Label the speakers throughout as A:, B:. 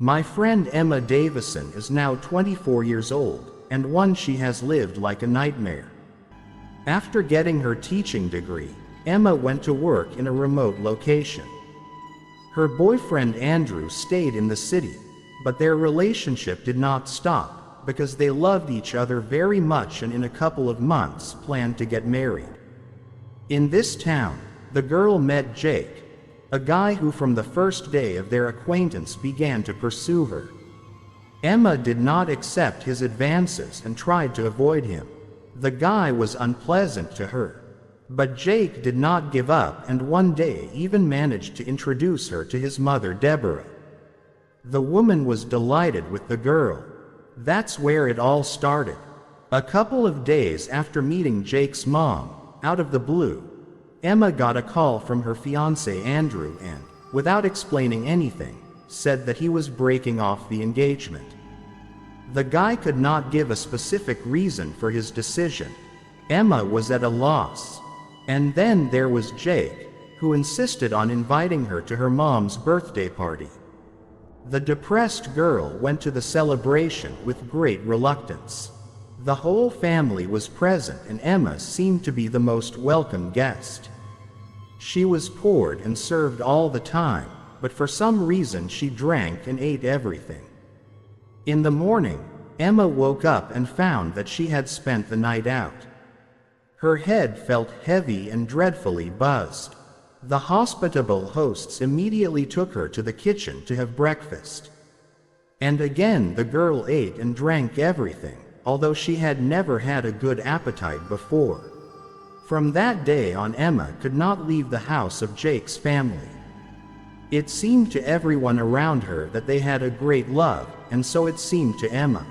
A: My friend Emma Davison is now 24 years old, and one she has lived like a nightmare. After getting her teaching degree, Emma went to work in a remote location. Her boyfriend Andrew stayed in the city, but their relationship did not stop because they loved each other very much and in a couple of months planned to get married. In this town, the girl met Jake, a guy who from the first day of their acquaintance began to pursue her. Emma did not accept his advances and tried to avoid him. The guy was unpleasant to her. But Jake did not give up and one day even managed to introduce her to his mother Deborah. The woman was delighted with the girl. That's where it all started. A couple of days after meeting Jake's mom, out of the blue, Emma got a call from her fiancé Andrew and, without explaining anything, said that he was breaking off the engagement. The guy could not give a specific reason for his decision. Emma was at a loss. And then there was Jake, who insisted on inviting her to her mom's birthday party. The depressed girl went to the celebration with great reluctance. The whole family was present and Emma seemed to be the most welcome guest. She was poured and served all the time, but for some reason she drank and ate everything. In the morning, Emma woke up and found that she had spent the night out. Her head felt heavy and dreadfully buzzed. The hospitable hosts immediately took her to the kitchen to have breakfast. And again the girl ate and drank everything, although she had never had a good appetite before. From that day on, Emma could not leave the house of Jake's family. It seemed to everyone around her that they had a great love, and so it seemed to Emma.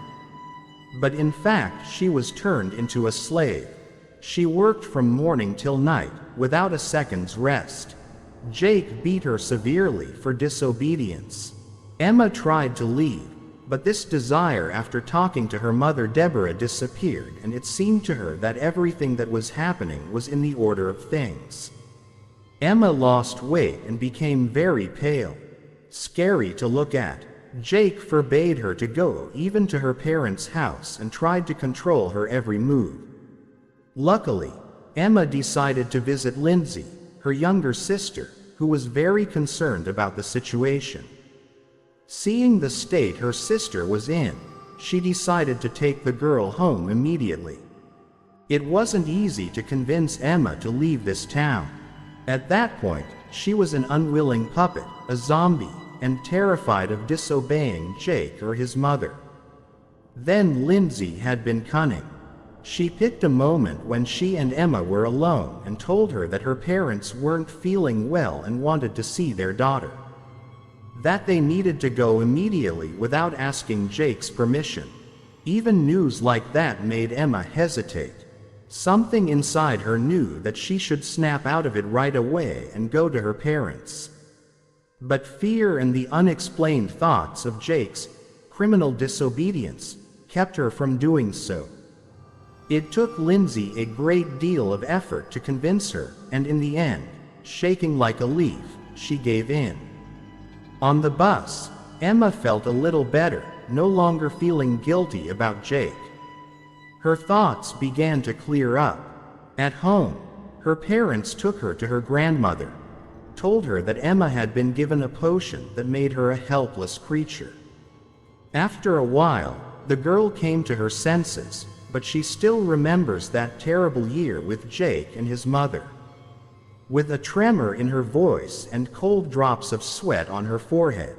A: But in fact she was turned into a slave. She worked from morning till night, without a second's rest. Jake beat her severely for disobedience. Emma tried to leave, but this desire after talking to her mother Deborah disappeared, and it seemed to her that everything that was happening was in the order of things. Emma lost weight and became very pale. Scary to look at. Jake forbade her to go even to her parents' house and tried to control her every move. Luckily, Emma decided to visit Lindsay, her younger sister, who was very concerned about the situation. Seeing the state her sister was in, she decided to take the girl home immediately. It wasn't easy to convince Emma to leave this town. At that point, she was an unwilling puppet, a zombie, and terrified of disobeying Jake or his mother. Then Lindsay had been cunning. She picked a moment when she and Emma were alone and told her that her parents weren't feeling well and wanted to see their daughter. That they needed to go immediately without asking Jake's permission. Even news like that made Emma hesitate. Something inside her knew that she should snap out of it right away and go to her parents. But fear and the unexplained thoughts of Jake's criminal disobedience kept her from doing so. It took Lindsay a great deal of effort to convince her, and in the end, shaking like a leaf, she gave in. On the bus, Emma felt a little better, no longer feeling guilty about Jake. Her thoughts began to clear up. At home, her parents took her to her grandmother, told her that Emma had been given a potion that made her a helpless creature. After a while, the girl came to her senses, but she still remembers that terrible year with Jake and his mother. With a tremor in her voice and cold drops of sweat on her forehead,